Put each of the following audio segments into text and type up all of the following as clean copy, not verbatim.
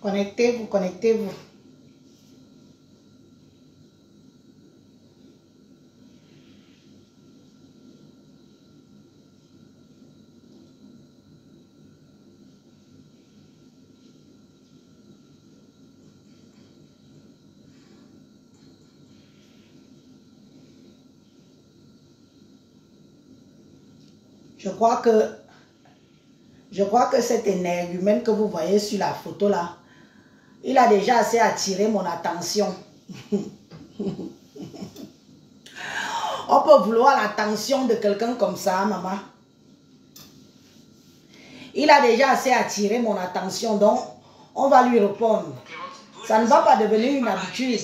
Connectez-vous, connectez-vous. Je crois que cet énergumène que vous voyez sur la photo là, il a déjà assez attiré mon attention. On peut vouloir l'attention de quelqu'un comme ça, maman. Il a déjà assez attiré mon attention, donc on va lui répondre. Ça ne va pas devenir une habitude.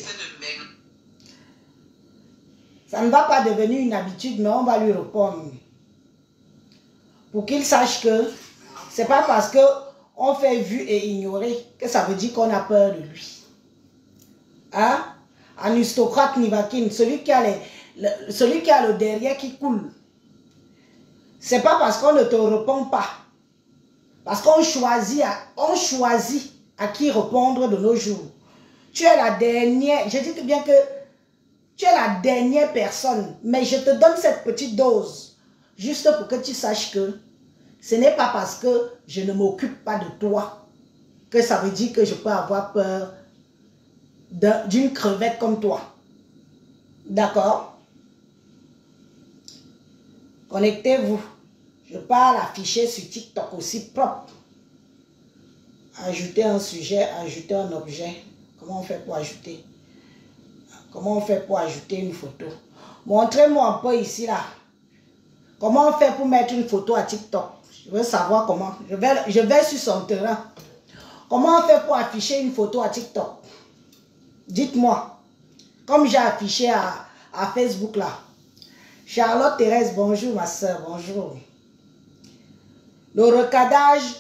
Ça ne va pas devenir une habitude, mais on va lui répondre. Pour qu'il sache que c'est pas parce que on fait vu et ignorer que ça veut dire qu'on a peur de lui. Hein? Un aristocrate Nivakin, celui qui a le derrière qui coule. C'est pas parce qu'on ne te répond pas. Parce qu'on choisit à qui répondre de nos jours. Tu es la dernière, je dis bien que tu es la dernière personne, mais je te donne cette petite dose, juste pour que tu saches que ce n'est pas parce que je ne m'occupe pas de toi que ça veut dire que je peux avoir peur d'une crevette comme toi. D'accord? Connectez-vous. Je parle afficher sur TikTok aussi propre. Ajouter un sujet, ajouter un objet. Comment on fait pour ajouter? Comment on fait pour ajouter une photo? Montrez-moi un peu ici là. Comment on fait pour mettre une photo à TikTok? Je veux savoir comment. Je vais sur son terrain. Comment on fait pour afficher une photo à TikTok? Dites-moi. Comme j'ai affiché à Facebook là. Charlotte Thérèse, bonjour ma soeur, bonjour. Le recadrage,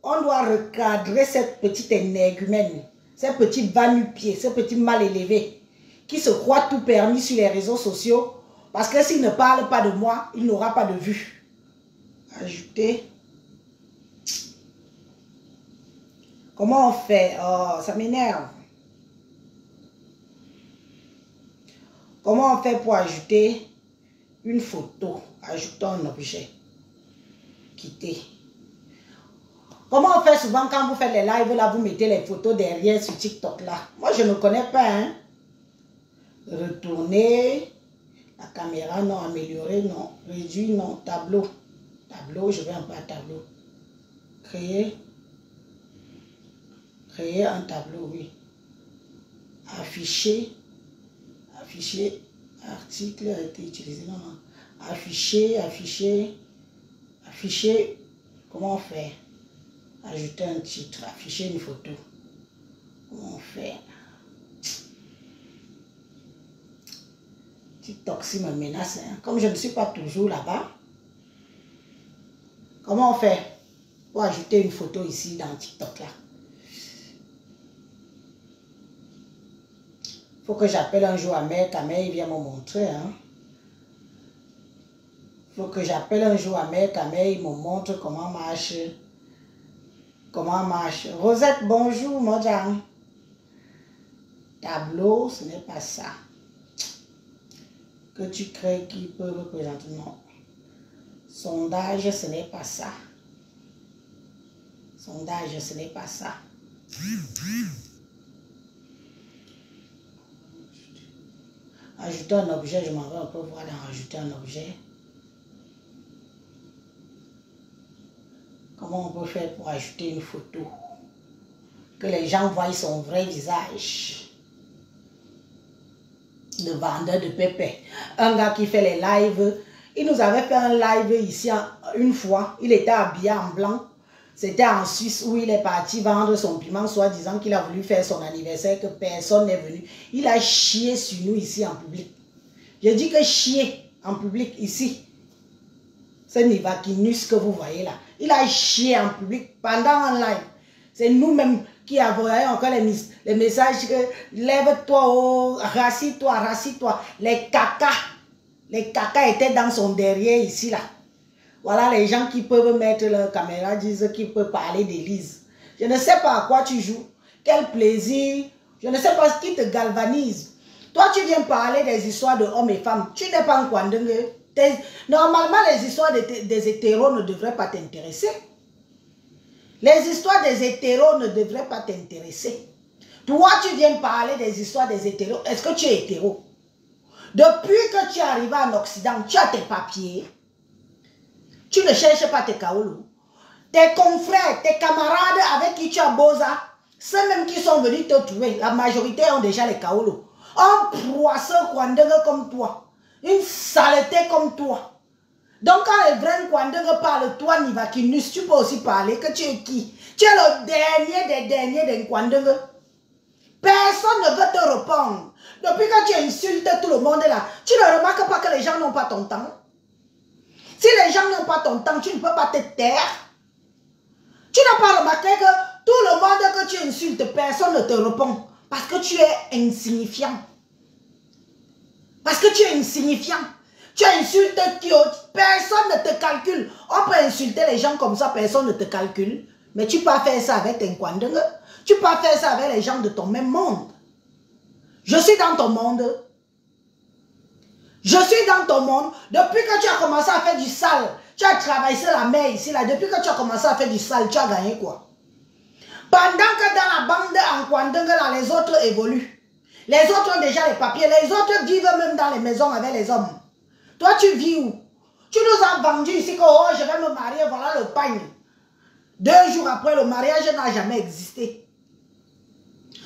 on doit recadrer cette petite énergumène, ces petits va-nu-pieds, ces petits mal élevés, qui se croient tout permis sur les réseaux sociaux, parce que s'il ne parle pas de moi, il n'aura pas de vue. Ajouter. Comment on fait? Oh, ça m'énerve. Comment on fait pour ajouter une photo? Ajoutant un objet. Quitter. Comment on fait souvent quand vous faites les lives, là, vous mettez les photos derrière sur TikTok, là? Moi, je ne connais pas, hein. Retourner. La caméra, non. Améliorer, non. Réduire, non. Tableau. Tableau, je vais un peu à tableau. Créer. Créer un tableau, oui. Afficher. Afficher. Article a été utilisé, non, non. Afficher, afficher. Afficher. Comment on fait? Ajouter un titre, afficher une photo. Comment on fait? TikTok si me menace, hein. Comme je ne suis pas toujours là-bas. Comment on fait pour ajouter une photo ici dans TikTok là? Il faut que j'appelle un jour Ahmed, il vient me montrer. Hein. Il faut que j'appelle un jour Ahmed, il me montre comment marche. Comment marche. Rosette, bonjour, Modjan. Tableau, ce n'est pas ça. Que tu crées qui peut représenter. Non. Sondage, ce n'est pas ça. Sondage, ce n'est pas ça. Ajouter un objet, je m'en vais un peu voir dans ajouter un objet. Comment on peut faire pour ajouter une photo? Que les gens voient son vrai visage. Le vendeur de pépé. Un gars qui fait les lives. Il nous avait fait un live ici une fois. Il était habillé en blanc. C'était en Suisse où il est parti vendre son piment, soi-disant qu'il a voulu faire son anniversaire, que personne n'est venu. Il a chié sur nous ici en public. Je dis que chier en public ici. C'est Nivakinus que vous voyez là. Il a chié en public pendant un live. C'est nous-mêmes qui avons encore les messages que lève-toi, oh, rassis-toi, rassis-toi. Les caca étaient dans son derrière ici là. Voilà les gens qui peuvent mettre leur caméra, disent qu'ils peuvent parler d'Élise. Je ne sais pas à quoi tu joues. quel plaisir. Je ne sais pas ce qui te galvanise. Toi, tu viens parler des histoires de hommes et femmes. Tu n'es pas un Kwandenge. Normalement, les histoires des hétéros ne devraient pas t'intéresser. Les histoires des hétéros ne devraient pas t'intéresser. Toi, tu viens parler des histoires des hétéros. Est-ce que tu es hétéro? Depuis que tu es arrivé en Occident, tu as tes papiers. Tu ne cherches pas tes kaoulous. Tes confrères, tes camarades avec qui tu as bosa, ceux même qui sont venus te trouver, la majorité ont déjà les kaoulous. Un poisson Kwandenge comme toi. Une saleté comme toi. Donc quand les vrais Kwandenge parlent, toi Nivakinus, tu peux aussi parler que tu es qui? Tu es le dernier des derniers des Kwandenge. Personne ne veut te répondre. Depuis que tu insultes tout le monde là, tu ne remarques pas que les gens n'ont pas ton temps. Si les gens n'ont pas ton temps, tu ne peux pas te taire. Tu n'as pas remarqué que tout le monde que tu insultes, personne ne te répond. Parce que tu es insignifiant. Parce que tu es insignifiant. Tu insultes qui autre, personne ne te calcule. On peut insulter les gens comme ça, personne ne te calcule. Mais tu peux faire ça avec un Kwandenge. Tu peux faire ça avec les gens de ton même monde. Je suis dans ton monde. Je suis dans ton monde. Depuis que tu as commencé à faire du sale, tu as traversé la mer ici, là. Depuis que tu as commencé à faire du sale, tu as gagné quoi? Pendant que dans la bande en Kwandenge, là, les autres évoluent. Les autres ont déjà les papiers. Les autres vivent même dans les maisons avec les hommes. Toi, tu vis où? Tu nous as vendu ici que oh, je vais me marier, voilà le pagne. 2 jours après, le mariage n'a jamais existé.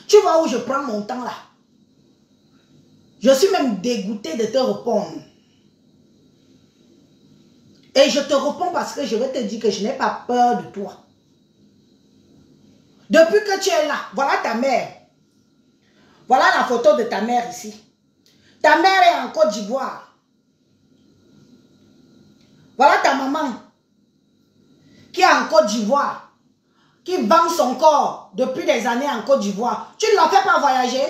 Tu vois où je prends mon temps là? Je suis même dégoûté de te répondre. Et je te réponds parce que je vais te dire que je n'ai pas peur de toi. Depuis que tu es là, voilà ta mère. Voilà la photo de ta mère ici. Ta mère est en Côte d'Ivoire. Voilà ta maman qui est en Côte d'Ivoire, qui vend son corps depuis des années en Côte d'Ivoire. Tu ne la fais pas voyager?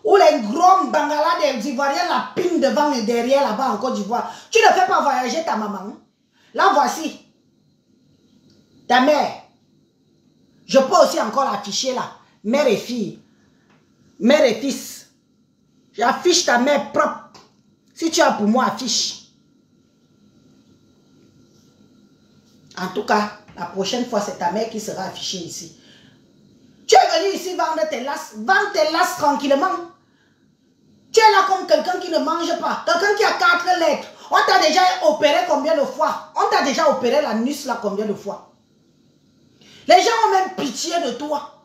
Ou les gros bangalas des Ivoiriens la pinent devant et derrière là-bas en Côte d'Ivoire. Tu ne fais pas voyager ta maman. Là, voici. Ta mère. Je peux aussi encore l'afficher là. Mère et fille. Mère et fils. J'affiche ta mère propre. Si tu as pour moi, affiche. En tout cas, la prochaine fois, c'est ta mère qui sera affichée ici. Tu es venu ici vendre tes lasses. Vends tes lasses tranquillement. Tu es là comme quelqu'un qui ne mange pas. Quelqu'un qui a 4 lettres. On t'a déjà opéré combien de fois? On t'a déjà opéré la nuque là combien de fois? Les gens ont même pitié de toi.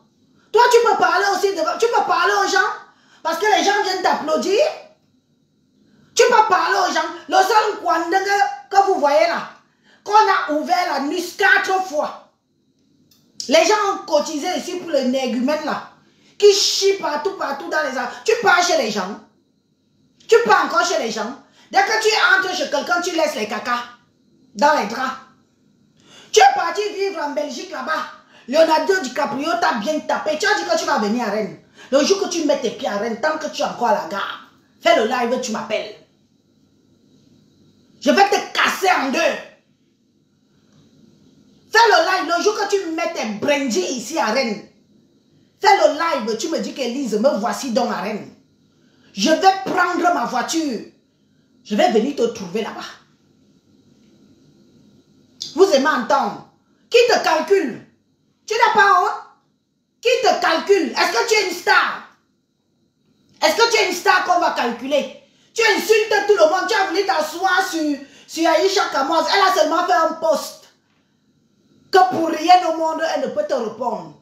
Toi, tu peux parler aussi devant. Tu peux parler aux gens. Parce que les gens viennent t'applaudir. Tu peux parler aux gens. Le seul Kwandenge que vous voyez là, qu'on a ouvert la nuque 4 fois. Les gens ont cotisé ici pour le négumène là. Qui chie partout dans les arbres. Tu pars chez les gens. Tu pars encore chez les gens. Dès que tu entres chez quelqu'un, tu laisses les cacas dans les draps. Tu es parti vivre en Belgique là-bas. Leonardo DiCaprio t'a bien tapé. Tu as dit que tu vas venir à Rennes. Le jour que tu mets tes pieds à Rennes, tant que tu es encore à la gare, fais le live, tu m'appelles. Je vais te casser en 2. Fais le live le jour que tu mets tes brindilles ici à Rennes. Fais le live, tu me dis qu'Élise, me voici donc à Rennes. Je vais prendre ma voiture. Je vais venir te trouver là-bas. Vous aimez entendre? Qui te calcule? Tu n'as pas honte? Qui te calcule? Est-ce que tu es une star? Est-ce que tu es une star qu'on va calculer? Tu insultes tout le monde. Tu as voulu t'asseoir sur Aïcha Kamoise. Elle a seulement fait un post. Que pour rien au monde, elle ne peut te répondre.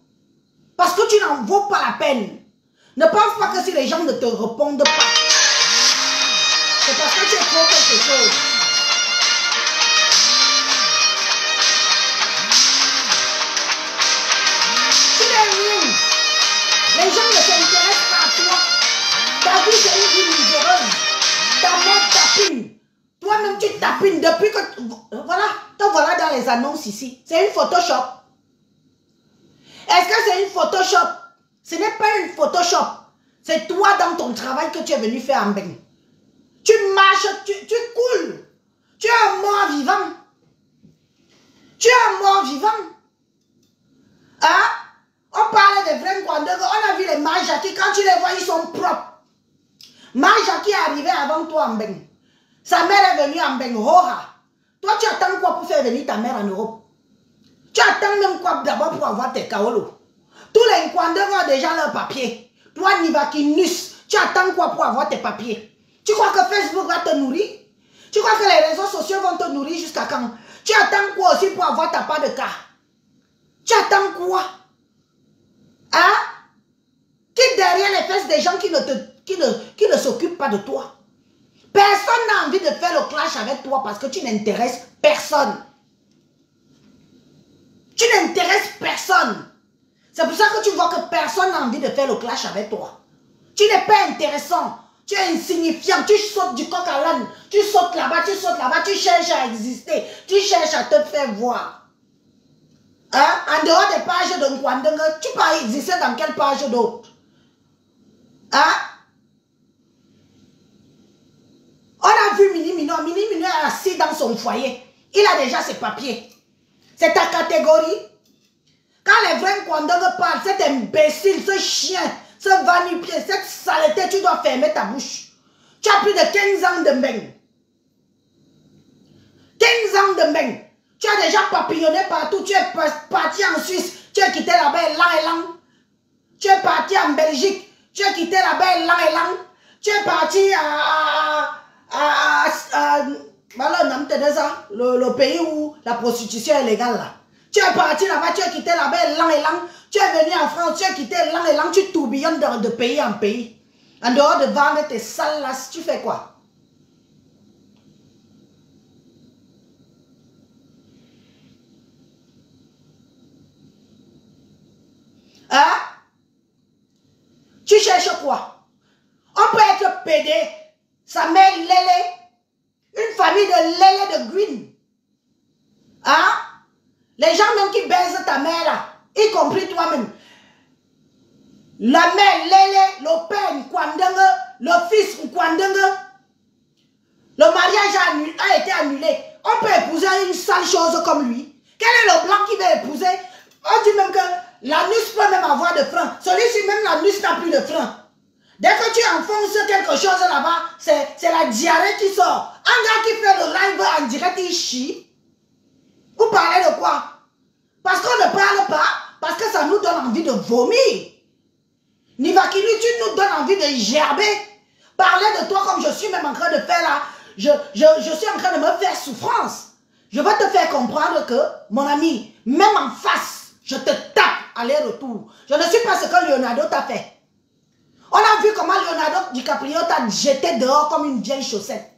Parce que tu n'en vaux pas la peine. Ne pense pas que si les gens ne te répondent pas, c'est parce que tu es trop quelque chose. Tu n'es rien. Les gens ne s'intéressent pas à toi. Ta vie, c'est une vie miséreuse. Ta mère tapine. Toi-même, tu tapines depuis que... Voilà, te voilà dans les annonces ici. C'est une Photoshop. Est-ce que c'est une Photoshop? Ce n'est pas une Photoshop. C'est toi dans ton travail que tu es venu faire en bain. Tu marches, tu coules. Tu es un mort vivant. Tu es un mort vivant. Hein? On parlait des vrais Jackie, quand tu les vois, ils sont propres. Jackie est arrivée avant toi en Beng. Sa mère est venue en Beng. Toi, tu attends quoi pour faire venir ta mère en Europe? Tu attends même quoi d'abord pour avoir tes kaolos? Tous les Nkwandens ont déjà leurs papiers. Toi, Nivakinus, tu attends quoi pour avoir tes papiers? Tu crois que Facebook va te nourrir? Tu crois que les réseaux sociaux vont te nourrir jusqu'à quand? Tu attends quoi aussi pour avoir ta part de cas? Tu attends quoi? Hein? Qui derrière les fesses des gens qui ne s'occupent pas de toi? Personne n'a envie de faire le clash avec toi parce que tu n'intéresses personne. Tu n'intéresses personne. C'est pour ça que tu vois que personne n'a envie de faire le clash avec toi. Tu n'es pas intéressant. Tu es insignifiant. Tu sautes du coq à l'âne. Tu sautes là-bas, tu sautes là-bas. Tu cherches à exister. Tu cherches à te faire voir. Hein? En dehors des pages de Nkwandanga, tu peux exister dans quelle page d'autre? Hein? On a vu Mini Mino. Mini Mino est assis dans son foyer. Il a déjà ses papiers. C'est ta catégorie. Quand les vrais Nkwandanga parlent, cet imbécile, ce chien, ce va-nu-pied, cette saleté, tu dois fermer ta bouche. Tu as plus de 15 ans de Mbeng. 15 ans de Mbeng. Tu as déjà papillonné partout. Tu es parti en Suisse. Tu as quitté là-bas l'an et l'an. Tu es parti en Belgique. Tu as quitté là-bas l'an et l'an. Tu es parti le pays où la prostitution est légale là. Tu es parti là-bas, tu as quitté là-bas l'an et l'an. Tu es venu en France, tu as quitté l'an et l'an. Tu tourbillonnes de pays en pays. En dehors de vendre tes sales là, tu fais quoi? Hein? Tu cherches quoi? On peut être pédé. Sa mère Lélé. Une famille de Lélé de Green. Hein? Les gens même qui baisent ta mère là, y compris toi-même. La mère Lélé, le père Nkwandanga, le fils Nkwandanga. Le mariage a été annulé. On peut épouser une sale chose comme lui. Quel est le blanc qui va épouser? On dit même que l'anus peut même avoir de frein. Celui-ci même l'anus n'a plus de frein. Dès que tu enfonces quelque chose là-bas, c'est la diarrhée qui sort. Un gars qui fait le live en direct, il chie. Vous parlez de quoi? Parce qu'on ne parle pas, parce que ça nous donne envie de vomir. Nivakinu, tu nous donnes envie de gerber. Parler de toi comme je suis même en train de faire là. Je suis en train de me faire souffrance. Je veux te faire comprendre que, mon ami, même en face, je te tape aller-retour. Je ne suis pas ce que Leonardo t'a fait. On a vu comment Leonardo DiCaprio t'a jeté dehors comme une vieille chaussette.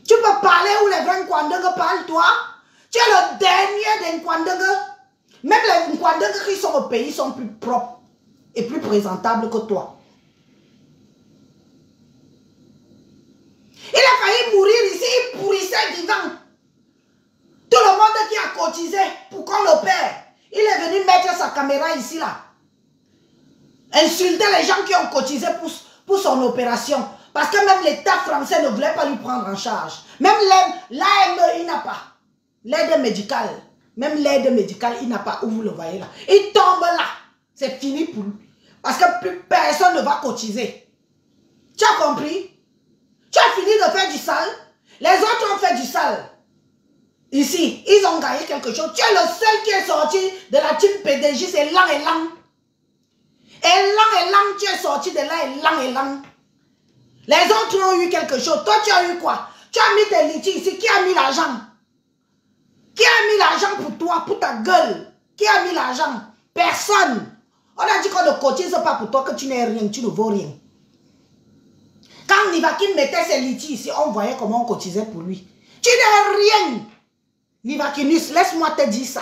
Tu peux parler où les vrais Nkwandanga parlent, toi? Tu es le dernier des Nkwandanga. Même les Nkwandanga qui sont au pays sont plus propres et plus présentables que toi. Il a failli mourir ici, il pourrissait vivant. Tout le monde qui a cotisé pour qu'on l'opère, il est venu mettre sa caméra ici, là. Insulter les gens qui ont cotisé pour son opération. Parce que même l'État français ne voulait pas lui prendre en charge. Même l'AME, il n'a pas. L'aide médicale. Même l'aide médicale, il n'a pas. Où vous le voyez là. Il tombe là. C'est fini pour lui. Parce que plus personne ne va cotiser. Tu as compris? Tu as fini de faire du sale. Les autres ont fait du sale. Ici, ils ont gagné quelque chose. Tu es le seul qui est sorti de la team PDG, c'est Lang et Lang. Et Lang, tu es sorti de là et Lang. Les autres ont eu quelque chose. Toi, tu as eu quoi? Tu as mis tes litiges ici. Qui a mis l'argent? Qui a mis l'argent pour toi, pour ta gueule? Qui a mis l'argent? Personne. On a dit qu'on ne cotise pas pour toi, que tu n'es rien, tu ne vaux rien. Quand Nivakin mettait ses litiges ici, on voyait comment on cotisait pour lui. Tu n'es rien. Nivakinus, laisse-moi te dire ça.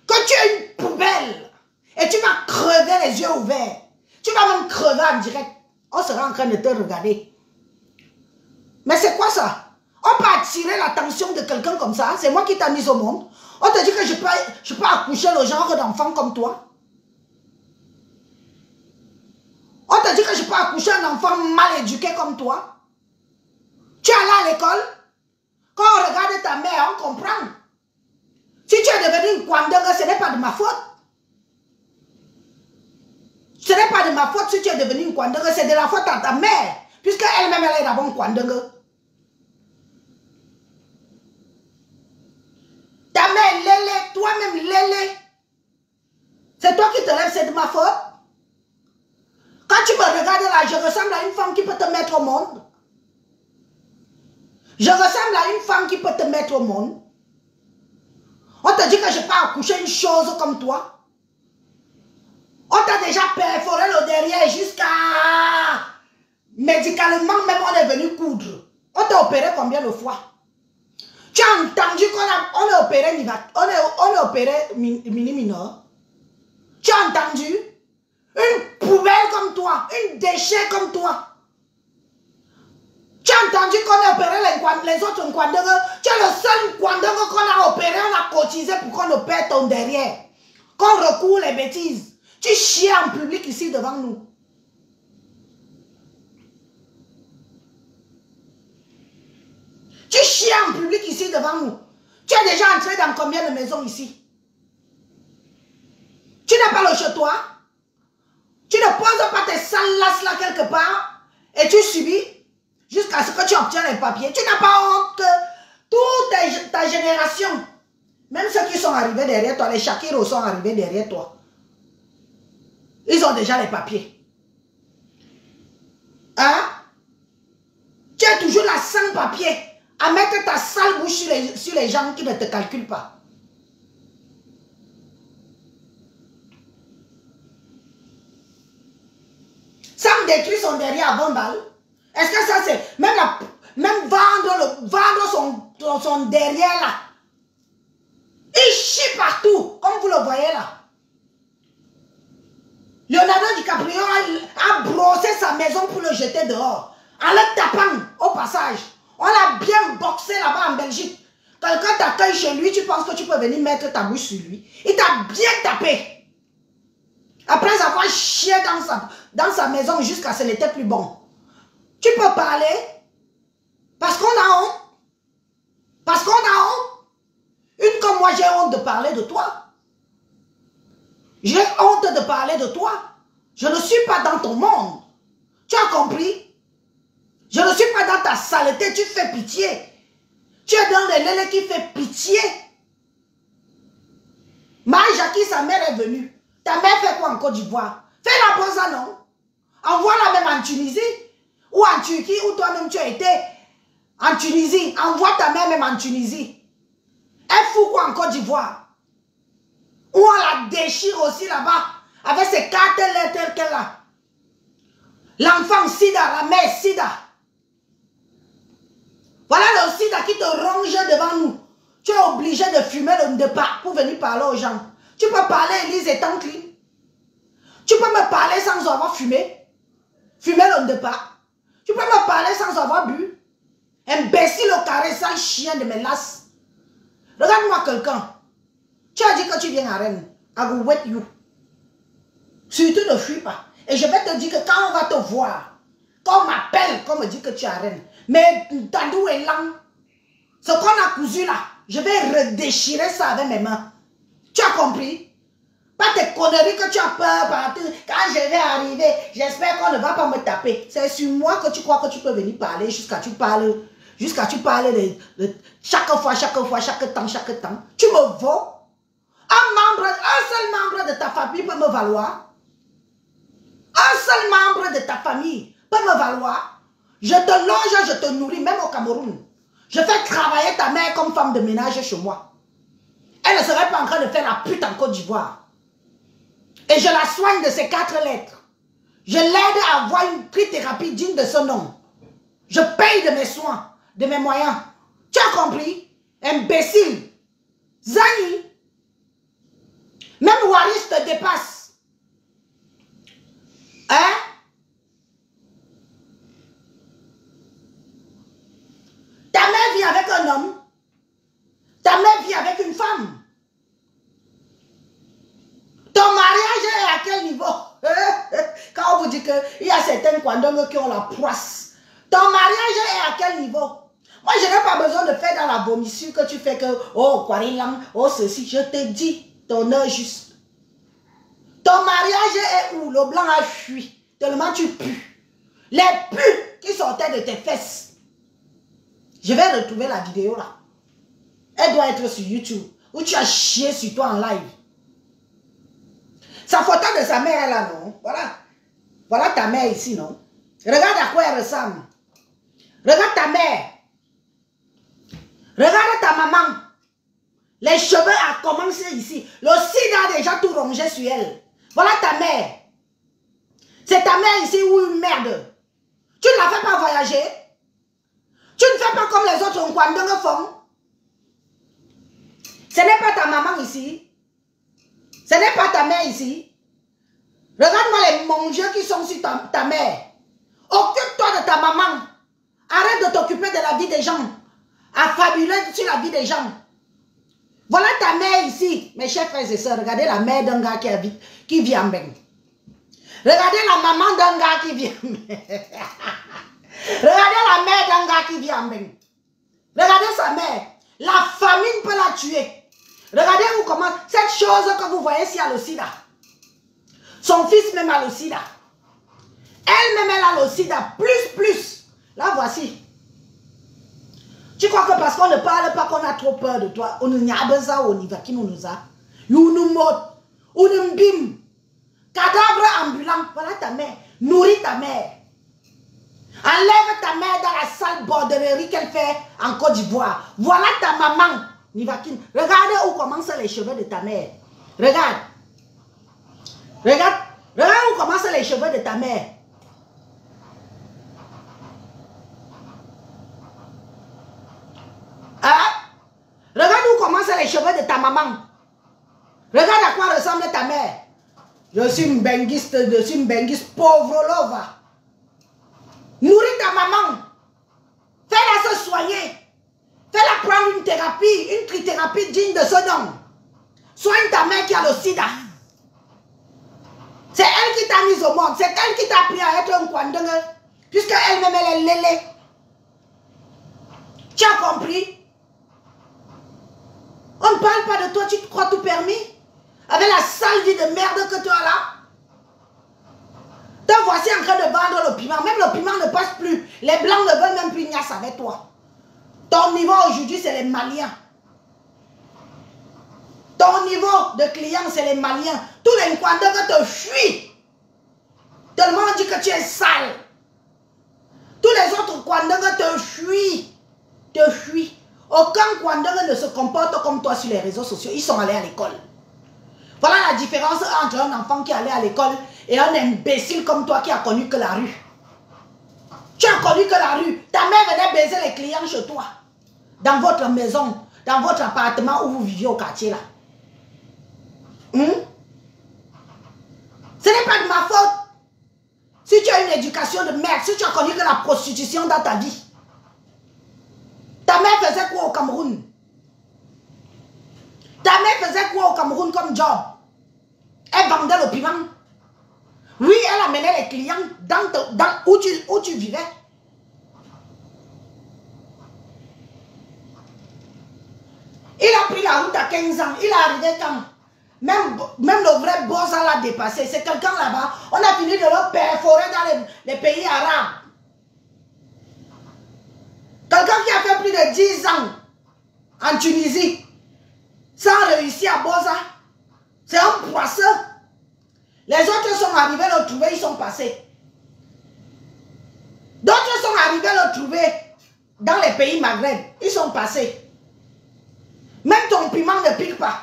Que tu es une poubelle. Et tu vas crever les yeux ouverts. Tu vas même crever en direct. On sera en train de te regarder. Mais c'est quoi ça? On peut attirer l'attention de quelqu'un comme ça. C'est moi qui t'ai mis au monde. On te dit que je peux accoucher le genre d'enfant comme toi. On te dit que je peux accoucher un enfant mal éduqué comme toi. Tu es allé à l'école. Quand on regarde ta mère, on comprend. Si tu es devenu une Nkwandanga, ce n'est pas de ma faute. Ce n'est pas de ma faute si tu es devenu une Kwandenge, c'est de la faute à ta mère. Puisque elle-même, elle est d'abord une Kwandenge. Ta mère, Lélé, toi-même, Lélé. C'est toi qui te lèves, c'est de ma faute. Quand tu me regardes là, je ressemble à une femme qui peut te mettre au monde. Je ressemble à une femme qui peut te mettre au monde. On te dit que je peux accoucher une chose comme toi. On t'a déjà perforé le derrière jusqu'à... Médicalement, même on est venu coudre. On t'a opéré combien de fois? Tu as entendu qu'on est opéré mini-mineur? Tu as entendu? Une poubelle comme toi, une déchet comme toi. Tu as entendu qu'on a opéré les autres Nkwandenge? Tu es le seul Nkwandenge qu'on a opéré, on a cotisé pour qu'on opère ton derrière. Qu'on recourt les bêtises. Tu chies en public ici devant nous. Tu chies en public ici devant nous. Tu es déjà entré dans combien de maisons ici? Tu n'as pas le chez toi? Tu ne poses pas tes sales lasses là quelque part et tu subis jusqu'à ce que tu obtiens les papiers. Tu n'as pas honte que toute ta génération, même ceux qui sont arrivés derrière toi, les Shakiro sont arrivés derrière toi. Ils ont déjà les papiers. Hein? Tu es toujours là sans papier à mettre ta sale bouche sur les gens qui ne te calculent pas. Ça me détruit son derrière à 20 balles. Est-ce que ça c'est... Même vendre son derrière là. Il chie partout, comme vous le voyez là. Leonardo DiCaprio a brossé sa maison pour le jeter dehors. En le tapant au passage. On l'a bien boxé là-bas en Belgique. Quelqu'un t'accueille chez lui, tu penses que tu peux venir mettre ta bouche sur lui. Il t'a bien tapé. Après avoir chié dans sa maison jusqu'à ce n'était plus bon. Tu peux parler parce qu'on a honte. Parce qu'on a honte. Une comme moi, j'ai honte de parler de toi. J'ai honte de parler de toi. Je ne suis pas dans ton monde. Tu as compris? Je ne suis pas dans ta saleté. Tu fais pitié. Tu es dans les lélés qui fait pitié. Marie-Jackie, sa mère est venue. Ta mère fait quoi en Côte d'Ivoire? Fais la bosa, non? Envoie-la même en Tunisie. Ou en Turquie, où toi-même tu as été. En Tunisie. Envoie ta mère même en Tunisie. Elle fout quoi en Côte d'Ivoire? Ou on la déchire aussi là-bas. Avec ses 4 lettres qu'elle a. L'enfant sida, la mère sida. Voilà le sida qui te ronge devant nous. Tu es obligé de fumer le Ndepa pour venir parler aux gens. Tu peux parler, Elise étant clean. Tu peux me parler sans avoir fumé. Fumer le Ndepa. Tu peux me parler sans avoir bu. Imbécile au carré, sans chien de mes lasses. Regarde-moi quelqu'un. Tu as dit que tu viens à Rennes. I will wait you. Surtout ne fuis pas. Et je vais te dire que quand on va te voir, quand on m'appelle, qu'on me dit que tu es à Rennes. Mais Tandou est lent. Ce qu'on a cousu là, je vais redéchirer ça avec mes mains. Tu as compris? Pas tes conneries que tu as peur partout. Quand je vais arriver, j'espère qu'on ne va pas me taper. C'est sur moi que tu crois que tu peux venir parler jusqu'à tu parles de chaque fois, chaque temps. Tu me vaux. Un seul membre de ta famille peut me valoir. Un seul membre de ta famille peut me valoir. Je te longe, je te nourris, même au Cameroun. Je fais travailler ta mère comme femme de ménage chez moi. Elle ne serait pas en train de faire la pute en Côte d'Ivoire. Et je la soigne de ces 4 lettres. Je l'aide à avoir une trithérapie digne de ce nom. Je paye de mes soins, de mes moyens. Tu as compris? Imbécile. Zani. Même Waris te dépasse. Hein? Ta mère vit avec un homme. Ta mère vit avec une femme. Ton mariage est à quel niveau? Quand on vous dit qu'il y a certains Kwandongo qui ont la poisse. Ton mariage est à quel niveau? Moi, je n'ai pas besoin de faire dans la vomissure que tu fais que, oh, Kwarilam, oh, ceci. Je te dis ton heure juste. Ton mariage est où? Le blanc a fui. Tellement tu pues. Les pus qui sortaient de tes fesses. Je vais retrouver la vidéo là. Elle doit être sur YouTube. Où tu as chié sur toi en live. Sa photo de sa mère est là, non? Voilà. Voilà ta mère ici, non? Regarde à quoi elle ressemble. Regarde ta mère. Regarde ta maman. Les cheveux ont commencé ici. Le sida a déjà tout rongé sur elle. Voilà ta mère. C'est ta mère ici ou une merde. Tu ne la fais pas voyager. Tu ne fais pas comme les autres Nkwandongo font. Ce n'est pas ta maman ici. Ce n'est pas ta mère ici. Regarde-moi les mongeux qui sont sur ta mère. Occupe-toi de ta maman. Arrête de t'occuper de la vie des gens. À fabuler sur la vie des gens. Voilà ta mère ici. Mes chers frères et sœurs, regardez la mère d'un gars qui vit en Beng. Regardez la maman d'un gars qui vit en Beng. Regardez la mère d'un gars qui vit en Beng. Regardez sa mère. La famine peut la tuer. Regardez-vous comment cette chose que vous voyez ici a le sida. Son fils même a le sida. Elle-même elle a le sida. Plus. Là voici. Tu crois que parce qu'on ne parle pas qu'on a trop peur de toi, on n'y a besoin au niveau qui nous a. You nous mot. On nous bim. Cadavre ambulant. Voilà ta mère. Nourris ta mère. Enlève ta mère dans la sale borderie qu'elle fait en Côte d'Ivoire. Voilà ta maman. Nivakin. Regardez où commencent les cheveux de ta mère. Regarde. Regarde où commencent les cheveux de ta mère. Hein? Regarde où commencent les cheveux de ta maman. Regarde à quoi ressemble ta mère. Je suis une benguiste pauvre lova. Nourris ta maman. Fais-la se soigner. Fais-la prendre une thérapie, une trithérapie digne de ce nom. Soigne ta mère qui a le sida. C'est elle qui t'a mise au monde. C'est elle qui t'a appris à être un Kwandongo. Puisque elle-même, elle est lélé. Tu as compris? On ne parle pas de toi, tu te crois tout permis? Avec la sale vie de merde que tu as là. Te voici en train de vendre le piment. Même le piment ne passe plus. Les blancs ne veulent même plus niasse avec toi. Ton niveau aujourd'hui, c'est les Maliens. Ton niveau de client, c'est les Maliens. Tous les Nkwandongo te fuient. Tellement on dit que tu es sale. Tous les autres Kwandongo te fuient. Te fuient. Aucun Kwandongo ne se comporte comme toi sur les réseaux sociaux. Ils sont allés à l'école. Voilà la différence entre un enfant qui est allé à l'école et un imbécile comme toi qui a connu que la rue. Tu as connu que la rue. Ta mère venait baiser les clients chez toi. Dans votre maison, dans votre appartement où vous viviez au quartier là. Ce n'est pas de ma faute. Si tu as une éducation de merde, si tu as connu que la prostitution dans ta vie. Ta mère faisait quoi au Cameroun? Ta mère faisait quoi au Cameroun comme job? Elle vendait le piment. Oui, elle amenait les clients où tu vivais. Il a pris la route à 15 ans. Il est arrivé quand? Même le vrai boss l'a dépassé. C'est quelqu'un là-bas. On a fini de le perforer dans les pays arabes. Quelqu'un qui a fait plus de 10 ans en Tunisie sans réussir à Boza. C'est un poisseux. Les autres sont arrivés le trouver, ils sont passés. D'autres sont arrivés le trouver dans les pays Maghreb. Ils sont passés. Même ton piment ne pique pas.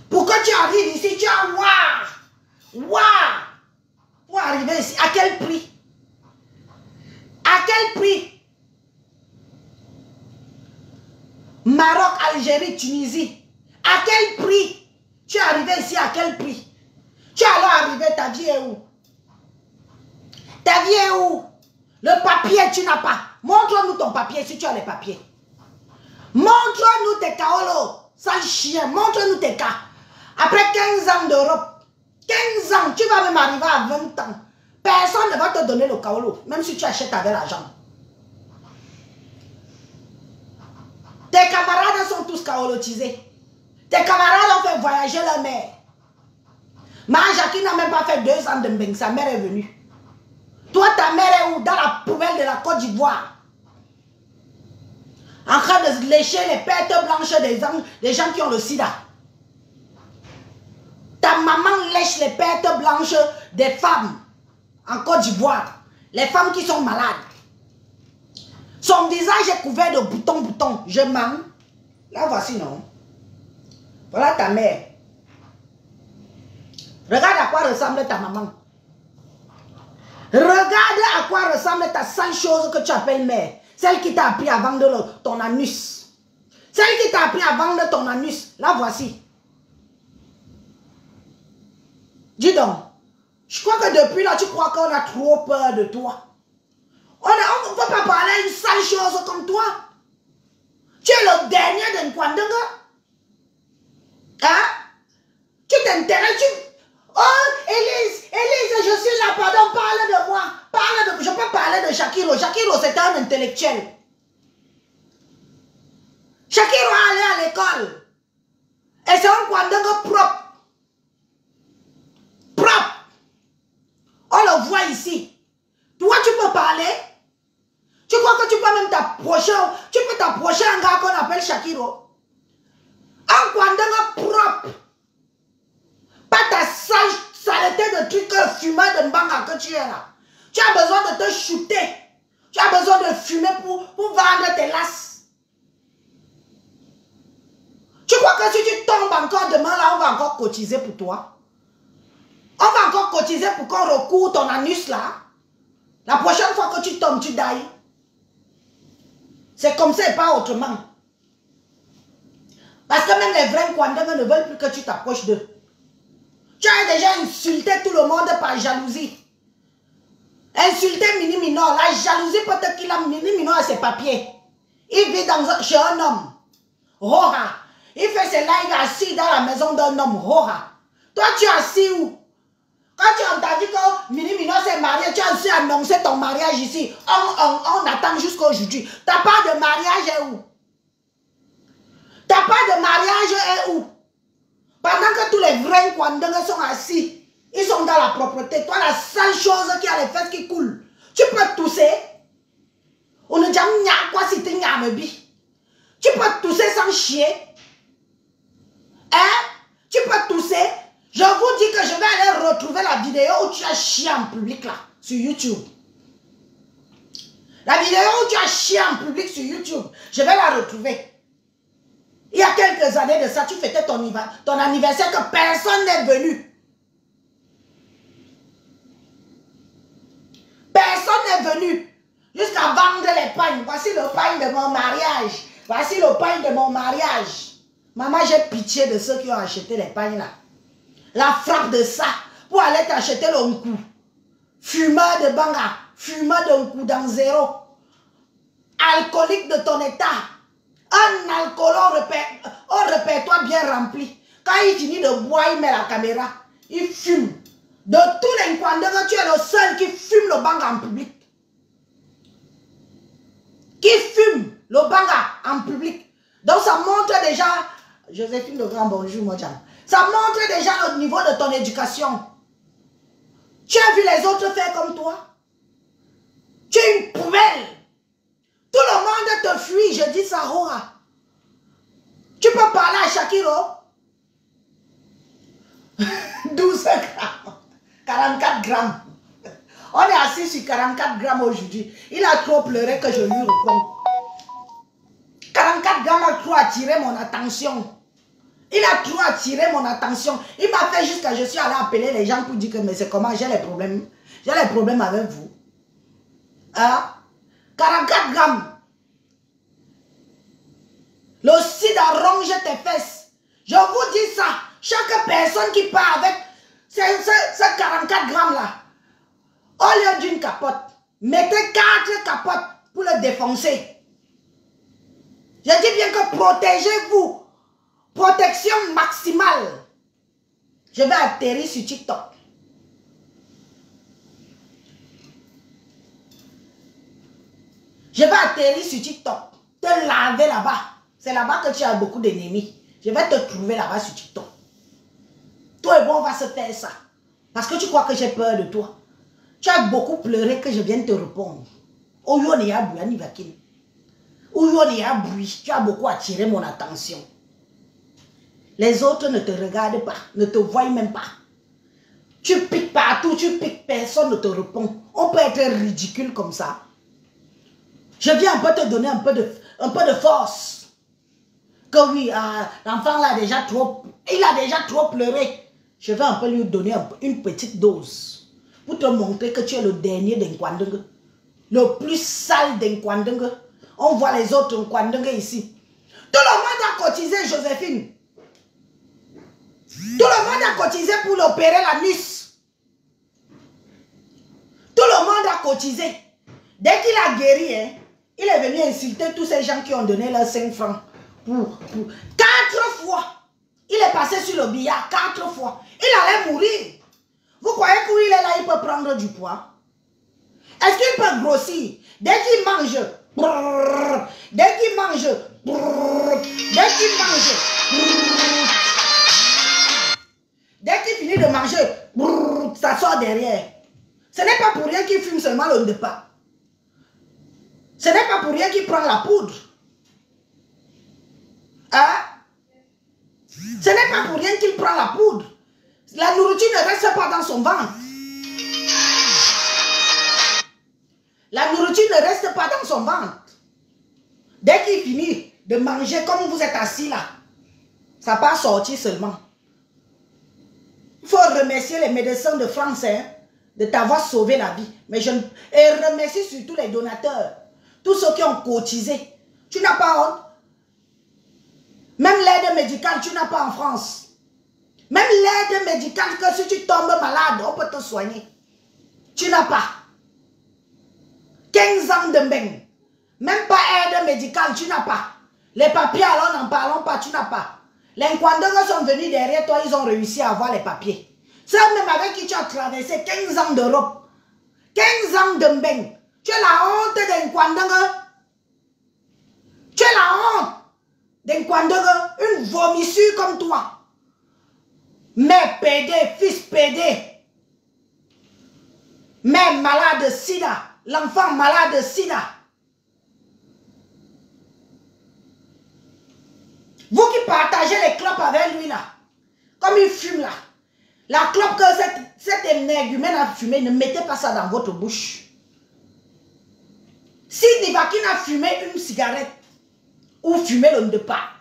Pour que tu arrives ici, tu as waouh. Pour arriver ici, à quel prix? À quel prix? Maroc, Algérie, Tunisie. À quel prix? Tu es arrivé ici, à quel prix? Tu es alors arrivé, ta vie est où? Ta vie est où? Le papier, tu n'as pas. Montre-nous ton papier si tu as les papiers. Montre-nous tes kaolos. Sale chien, montre-nous tes cas. Après 15 ans d'Europe, 15 ans, tu vas même arriver à 20 ans. Personne ne va te donner le kaolo, même si tu achètes avec l'argent. Tes camarades sont tous kaolotisés. Tes camarades ont fait voyager leur mère. Jackie n'a même pas fait 2 ans de mbeng, sa mère est venue. Toi, ta mère est où? Dans la poubelle de la Côte d'Ivoire. En train de lécher les pertes blanches des gens qui ont le sida. Ta maman lèche les pertes blanches des femmes en Côte d'Ivoire. Les femmes qui sont malades. Son visage est couvert de boutons. Je mens. Là, voici, non? Voilà ta mère. Regarde à quoi ressemble ta maman. Regarde à quoi ressemble ta seule chose que tu appelles mère. Celle qui t'a appris à vendre ton anus. Celle qui t'a appris à vendre ton anus. La voici. Dis donc. Je crois que depuis là, tu crois qu'on a trop peur de toi. On ne peut pas parler une sale chose comme toi. Tu es le dernier de Nkwandanga. Hein? Tu t'intéresses, Oh, Élise, je suis là, pardon, parle de moi. Je peux parler de Shakiro. Shakiro, c'est un intellectuel. Shakiro est allé à l'école. Et c'est un Kwandanga propre. Propre. On le voit ici. Toi, tu peux parler. Tu crois que tu peux même t'approcher. Tu peux t'approcher un gars qu'on appelle Shakiro. Un Kwandanga propre. Pas ta saleté de trucs fumeur de mbanga que tu es là. Tu as besoin de te shooter. Tu as besoin de fumer pour vendre tes lasses. Tu crois que si tu tombes encore demain là, on va encore cotiser pour toi? On va encore cotiser pour qu'on recouvre ton anus là? La prochaine fois que tu tombes, tu dailles. C'est comme ça et pas autrement. Parce que même les vrais Kwandanga ne veulent plus que tu t'approches d'eux. Tu as déjà insulté tout le monde par jalousie. Insulté Mini Minor. La jalousie peut-être qu'il a Mini Minor à ses papiers. Il vit chez un homme. Roha. Il fait ses lives assis dans la maison d'un homme. Roha. Toi, tu es assis où? Quand tu as entendu que Mini Minor s'est marié, tu as aussi annoncé ton mariage ici. On attend jusqu'à aujourd'hui. Ta part de mariage est où? Ta part de mariage est où? Pendant que tous les vrais Kwandanga sont assis, ils sont dans la propreté. Toi, la seule chose qui a les fesses qui coulent, tu peux tousser. On ne dit quoi si tu Tu peux tousser sans chier. Hein? Tu peux tousser. Je vous dis que je vais aller retrouver la vidéo où tu as chié en public là, sur YouTube. La vidéo où tu as chié en public sur YouTube, je vais la retrouver. Il y a quelques années de ça, tu fêtais ton anniversaire que personne n'est venu. Personne n'est venu. Jusqu'à vendre les pagnes. Voici le pagne de mon mariage. Voici le pagne de mon mariage. Maman, j'ai pitié de ceux qui ont acheté les pagnes là. La frappe de ça pour aller t'acheter le coup. Fumeur de banga. Fumeur de coup dans zéro. Alcoolique de ton état. Un alcool au répertoire bien rempli. Quand il finit de boire, il met la caméra. Il fume. De tous les Kwandanga, tu es le seul qui fume le banga en public. Qui fume le banga en public. Donc ça montre déjà... Joséphine de Grand, bonjour, moi, ça montre déjà le niveau de ton éducation. Tu as vu les autres faire comme toi? Tu es une poubelle. Tout le monde te fuit, je dis ça, Rora. Tu peux parler à Shakiro? 12 grammes. 44 grammes. On est assis sur 44 grammes aujourd'hui. Il a trop pleuré que je lui réponds. 44 grammes a trop attiré mon attention. Il a trop attiré mon attention. Il m'a fait jusqu'à je suis allé appeler les gens pour dire que mais c'est comment j'ai les problèmes. J'ai les problèmes avec vous. Hein? 44 grammes. Le sida ronge tes fesses. Je vous dis ça. Chaque personne qui part avec ces 44 grammes là, au lieu d'une capote, mettez 4 capotes pour le défoncer. Je dis bien que protégez-vous. Protection maximale. Je vais atterrir sur TikTok. Je vais atterrir sur TikTok. Te laver là-bas. C'est là-bas que tu as beaucoup d'ennemis. Je vais te trouver là-bas sur TikTok. Toi et moi, on va se faire ça. Parce que tu crois que j'ai peur de toi. Tu as beaucoup pleuré que je vienne te répondre. Tu as beaucoup attiré mon attention. Les autres ne te regardent pas, ne te voient même pas. Tu piques partout, tu piques, personne ne te répond. On peut être ridicule comme ça. Je viens un peu te donner un peu de force. Que oui, l'enfant là déjà trop, il a déjà trop pleuré. Je vais un peu lui donner une petite dose. Pour te montrer que tu es le dernier d'Nkwandenge. Le plus sale d'Nkwandenge. On voit les autres Nkwandenge ici. Tout le monde a cotisé, Joséphine. Tout le monde a cotisé pour l'opérer l'anus. Tout le monde a cotisé. Dès qu'il a guéri, hein, il est venu insulter tous ces gens qui ont donné leurs 5 francs. Pour 4 fois. Il est passé sur le billard 4 fois. Il allait mourir. Vous croyez qu'il est là, il peut prendre du poids? Est-ce qu'il peut grossir? Dès qu'il mange, brrr, dès qu'il mange, brrr, dès qu'il mange, brrr, dès qu'il finit de manger, brrr, ça sort derrière. Ce n'est pas pour rien qu'il fume seulement le départ. Ce n'est pas pour rien qu'il prend la poudre. Hein? Ce n'est pas pour rien qu'il prend la poudre. La nourriture ne reste pas dans son ventre. La nourriture ne reste pas dans son ventre. Dès qu'il finit de manger comme vous êtes assis là, ça part sortir seulement. Il faut remercier les médecins de France hein, de t'avoir sauvé la vie. Et remercier surtout les donateurs. Tous ceux qui ont cotisé. Tu n'as pas honte. Même l'aide médicale, tu n'as pas en France. Même l'aide médicale, que si tu tombes malade, on peut te soigner. Tu n'as pas. 15 ans de bain. Même pas aide médicale, tu n'as pas. Les papiers, alors n'en parlons pas, tu n'as pas. Les Nkwandenge sont venus derrière toi, ils ont réussi à avoir les papiers. C'est même avec qui tu as traversé 15 ans d'Europe. 15 ans de bain. Tu es la honte des Nkwandenge. Tu es la honte des Nkwandenge. Une vomissure comme toi. Mère pédé, fils pédé. Mère malade de sida. L'enfant malade de sida. Vous qui partagez les clopes avec lui là. Comme il fume là. La clope que cet énergumène a fumé, ne mettez pas ça dans votre bouche. Si Nivakine a fumé une cigarette ou fumé le départ,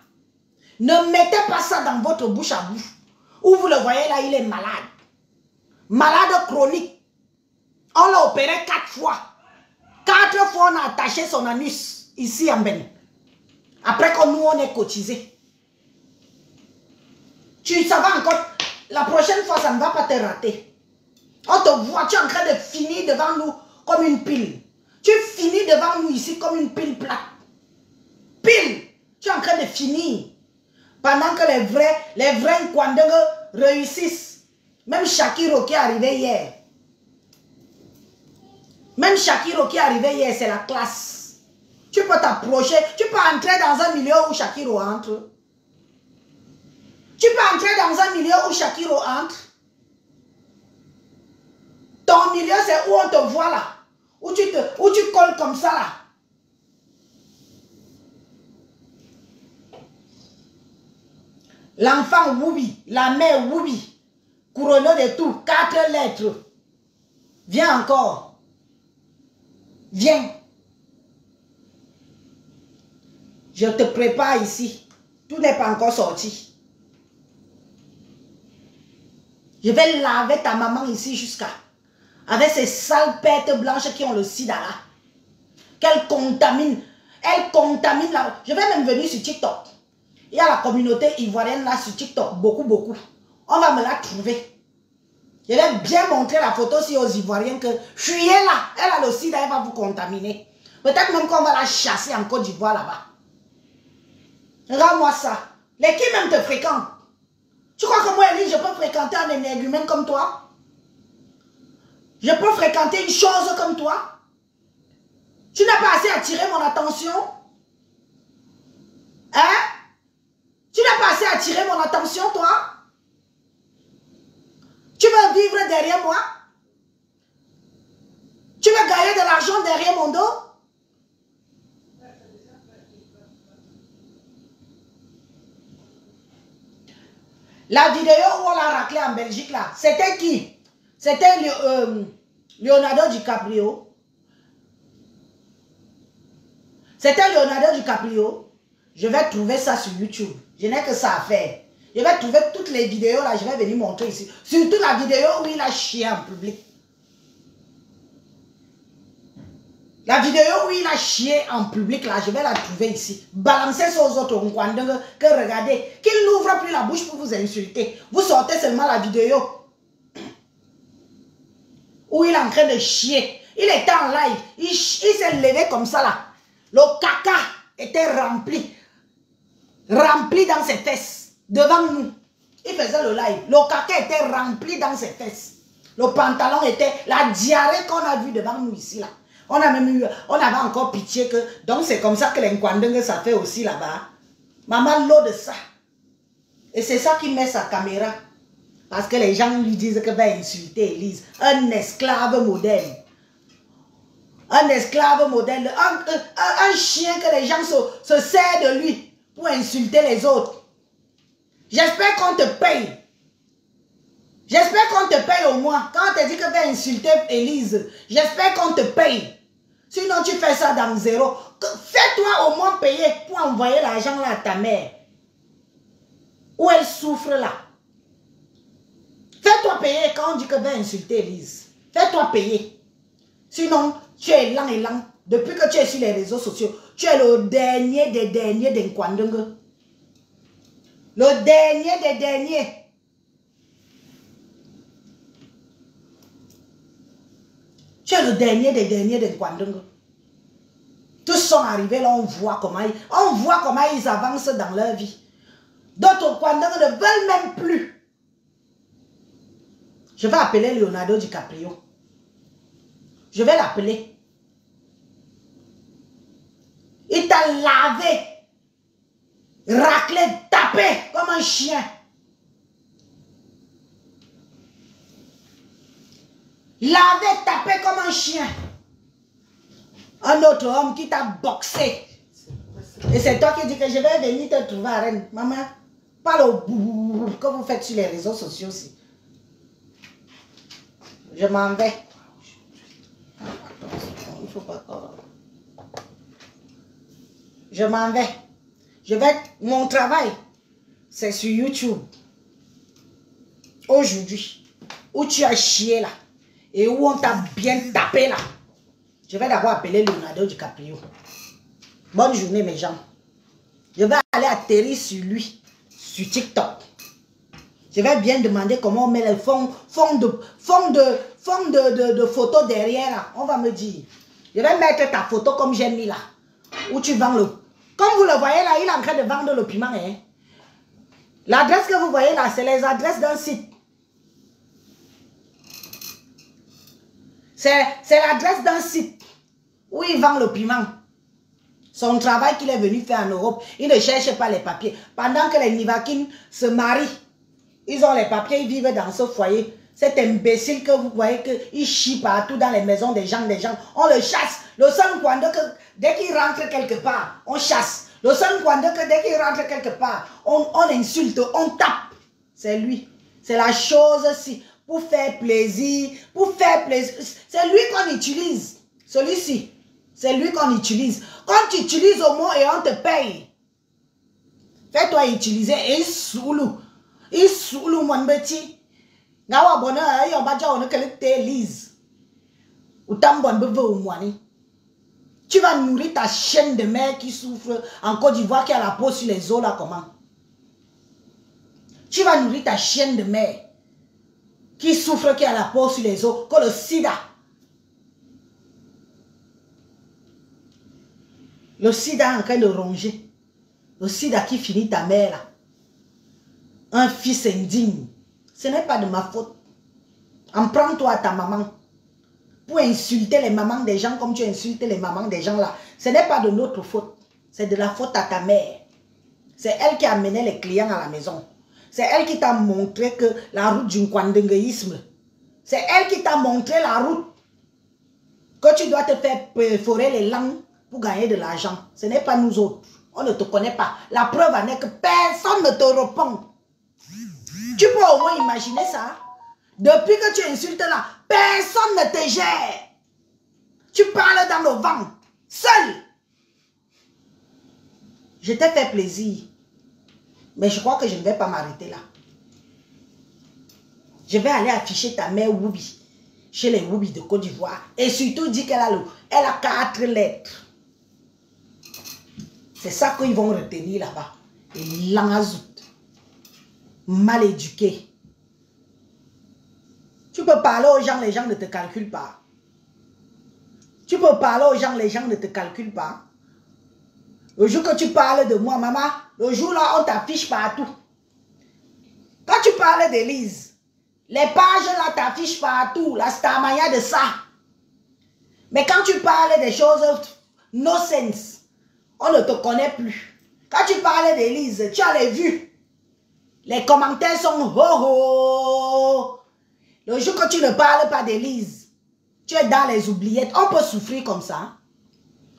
ne mettez pas ça dans votre bouche à bouche. Où vous le voyez là, il est malade. Malade chronique. On l'a opéré 4 fois. 4 fois, on a attaché son anus ici en Bénin. Après que nous, on est cotisé. Ça va encore. La prochaine fois, ça ne va pas te rater. On te voit, tu es en train de finir devant nous comme une pile. Tu finis devant nous ici comme une pile plate. Pile. Tu es en train de finir. Pendant que les vrais Nkwandenge réussissent. Même Shakiro qui est arrivé hier. Même Shakiro qui est arrivé hier, c'est la classe. Tu peux t'approcher. Tu peux entrer dans un milieu où Shakiro entre. Tu peux entrer dans un milieu où Shakiro entre. Ton milieu, c'est où on te voit là. Où tu colles comme ça là. L'enfant Woubi, la mère Woubi, couronné de tout, 4 lettres. Viens encore. Viens. Je te prépare ici. Tout n'est pas encore sorti. Je vais laver ta maman ici jusqu'à... Avec ces sales pètes blanches qui ont le sida là. Qu'elle contamine. Elle contamine là. Je vais même venir sur TikTok. Il y a la communauté ivoirienne là sur TikTok. Beaucoup, beaucoup. On va me la trouver. Je vais bien montrer la photo si aux Ivoiriens que fuyez là. Elle a le sida, elle va vous contaminer. Peut-être même qu'on va la chasser en Côte d'Ivoire là-bas. Regarde-moi ça. Les qui même te fréquentent. Tu crois que moi, Elie, je peux fréquenter un énergumène comme toi? Je peux fréquenter une chose comme toi? Tu n'as pas assez attiré mon attention? Hein? Tu n'as pas assez attiré mon attention, toi? Tu veux vivre derrière moi? Tu veux gagner de l'argent derrière mon dos? La vidéo où on l'a raclé en Belgique là, c'était qui? C'était Leonardo DiCaprio. C'était Leonardo DiCaprio. Je vais trouver ça sur YouTube. Je n'ai que ça à faire. Je vais trouver toutes les vidéos là, je vais venir montrer ici. Surtout la vidéo où il a chié en public. La vidéo où il a chié en public là, je vais la trouver ici. Balancez ça aux autres que regardez. Qu'il n'ouvre plus la bouche pour vous insulter. Vous sortez seulement la vidéo où il est en train de chier. Il était en live. Il s'est levé comme ça là. Le caca était rempli. Rempli dans ses fesses. Devant nous. Il faisait le live. Le caca était rempli dans ses fesses. Le pantalon était... La diarrhée qu'on a vue devant nous ici là. On a même eu... On avait encore pitié que... Donc c'est comme ça que les Nkwandengue ça fait aussi là-bas. Maman l'eau de ça. Et c'est ça qui met sa caméra. Parce que les gens lui disent que va insulter Élise. Un esclave modèle. Un esclave modèle. Un chien que les gens se servent de lui pour insulter les autres. J'espère qu'on te paye. J'espère qu'on te paye au moins. Quand on te dit que va insulter Élise, j'espère qu'on te paye. Sinon tu fais ça dans zéro. Fais-toi au moins payer pour envoyer l'argent là à ta mère. Où elle souffre là. Fais-toi payer quand on dit que va insulter Élise. Fais-toi payer. Sinon, tu es lent et lent. Depuis que tu es sur les réseaux sociaux, tu es le dernier des derniers des Nkwandengue. Le dernier des derniers. Tu es le dernier des derniers des Nkwandengue. Tous sont arrivés là, on voit comment ils avancent dans leur vie. D'autres Nkwandengue ne veulent même plus. Je vais appeler Leonardo DiCaprio. Je vais l'appeler. Il t'a lavé, raclé, tapé comme un chien. Lavé, tapé comme un chien. Un autre homme qui t'a boxé. Et c'est toi qui dis que je vais venir te trouver à Rennes. Maman, parle au bout que vous faites sur les réseaux sociaux aussi. Je m'en vais. Il faut pas. Je m'en vais. Mon travail, c'est sur YouTube. Aujourd'hui, où tu as chié là, et où on t'a bien tapé là. Je vais d'abord appeler Leonardo DiCaprio. Bonne journée mes gens. Je vais aller atterrir sur lui, sur TikTok. Je vais bien demander comment on met le fond de photo derrière là. On va me dire. Je vais mettre ta photo comme j'ai mis là. Où tu vends le... Comme vous le voyez là, il est en train de vendre le piment. Hein? L'adresse que vous voyez là, c'est les adresses d'un site. C'est l'adresse d'un site où il vend le piment. Son travail qu'il est venu faire en Europe, il ne cherche pas les papiers. Pendant que les Nivakines se marient, ils ont les papiers, ils vivent dans ce foyer. Cet imbécile que vous voyez qu'il chie partout dans les maisons des gens, on le chasse. Le seul Nkwandengue que dès qu'il rentre quelque part, on chasse. Le seul Nkwandengue que dès qu'il rentre quelque part, on insulte, on tape. C'est lui. C'est la chose-ci. Pour faire plaisir, c'est lui qu'on utilise. Celui-ci, c'est lui qu'on utilise. Quand tu utilises au moins et on te paye, fais-toi utiliser et il soulou mon petit. Ngawa bona yo baja on que te lise. Ou tambon beve au moani. Tu vas nourrir ta chienne de mer qui souffre en Côte d'Ivoire qui a la peau sur les os là comment? Tu vas nourrir ta chienne de mer qui souffre qui a la peau sur les os comme le sida. Le sida est en train de ronger. Le sida qui finit ta mère là. Un fils indigne. Ce n'est pas de ma faute. En prends-toi à ta maman. Pour insulter les mamans des gens comme tu insultes les mamans des gens là. Ce n'est pas de notre faute. C'est de la faute à ta mère. C'est elle qui a amené les clients à la maison. C'est elle qui t'a montré que la route du nkwandenguisme C'est elle qui t'a montré la route. Que tu dois te faire perforer les langues pour gagner de l'argent. Ce n'est pas nous autres. On ne te connaît pas. La preuve en est que personne ne te répond. Tu peux au moins imaginer ça. Depuis que tu insultes là, personne ne te gère. Tu parles dans le vent. Seul. Je t'ai fait plaisir. Mais je crois que je ne vais pas m'arrêter là. Je vais aller afficher ta mère Woubi chez les Woubi de Côte d'Ivoire. Et surtout dire qu'elle a 4 lettres. C'est ça qu'ils vont retenir là-bas. Et l'engazout. Mal éduqué. Tu peux parler aux gens, les gens ne te calculent pas. Tu peux parler aux gens, les gens ne te calculent pas. Le jour que tu parles de moi, maman, le jour là, on t'affiche partout. Quand tu parles d'Élise, les pages là t'affichent partout, la starmania de ça. Mais quand tu parles des choses no sense, on ne te connaît plus. Quand tu parles d'Élise, tu as les vues. Les commentaires sont ho ho. Le jour que tu ne parles pas d'Élise, tu es dans les oubliettes. On peut souffrir comme ça.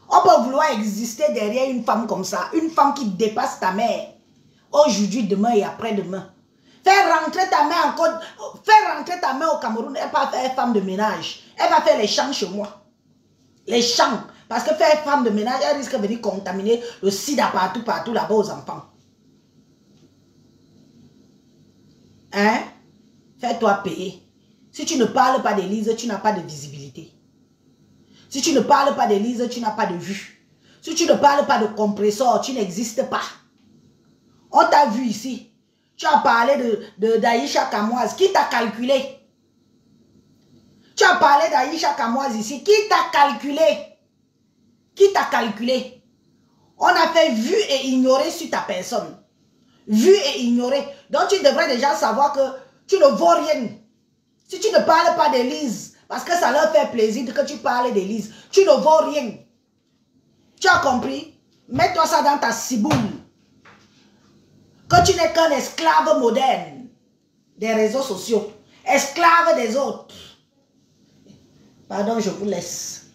On peut vouloir exister derrière une femme comme ça. Une femme qui dépasse ta mère. Aujourd'hui, demain et après-demain. Faire rentrer ta mère au Cameroun, elle va faire femme de ménage. Elle va faire les champs chez moi. Les champs. Parce que faire femme de ménage, elle risque de venir contaminer le sida partout là-bas aux enfants. Hein? Fais-toi payer. Si tu ne parles pas d'Élise, tu n'as pas de visibilité. Si tu ne parles pas d'Élise, tu n'as pas de vue. Si tu ne parles pas de compresseur, tu n'existes pas. On t'a vu ici. Tu as parlé d'Aïcha Kamoise. Qui t'a calculé? Tu as parlé d'Aïcha Kamoise ici. Qui t'a calculé? Qui t'a calculé? On a fait vu et ignorer sur ta personne. Vu et ignorer. Donc tu devrais déjà savoir que tu ne vaux rien. Si tu ne parles pas d'Élise, parce que ça leur fait plaisir que tu parles d'Élise, tu ne vaux rien. Tu as compris? Mets-toi ça dans ta ciboule. Que tu n'es qu'un esclave moderne des réseaux sociaux. Esclave des autres. Pardon, je vous laisse.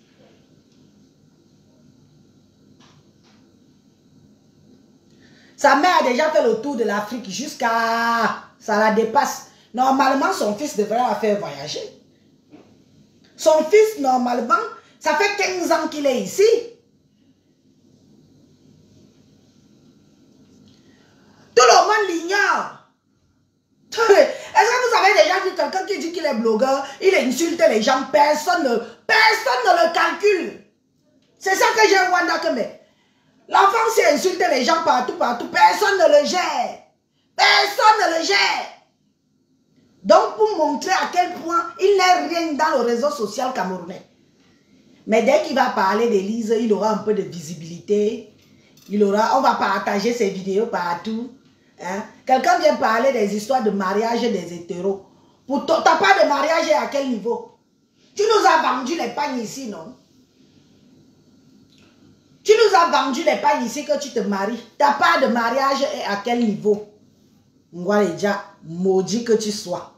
Sa mère a déjà fait le tour de l'Afrique jusqu'à... Ça la dépasse. Normalement, son fils devrait la faire voyager. Son fils, normalement, ça fait 15 ans qu'il est ici. Tout le monde l'ignore. Est-ce que vous avez déjà vu quelqu'un qui dit qu'il est blogueur, il insulte les gens, personne ne le calcule. C'est ça que j'ai Wanda que mais. L'enfant s'y insulte les gens partout, personne ne le gère. Personne ne le gère. Donc pour montrer à quel point il n'est rien dans le réseau social camerounais. Mais dès qu'il va parler d'Élise, il aura un peu de visibilité. On va partager ses vidéos partout. Hein? Quelqu'un vient parler des histoires de mariage des hétéros. Ta part de mariage est à quel niveau? Tu nous as vendu les pagnes ici, non? Tu nous as vendu les pagnes ici que tu te maries. Ta part de mariage est à quel niveau? Moi, déjà, maudit que tu sois.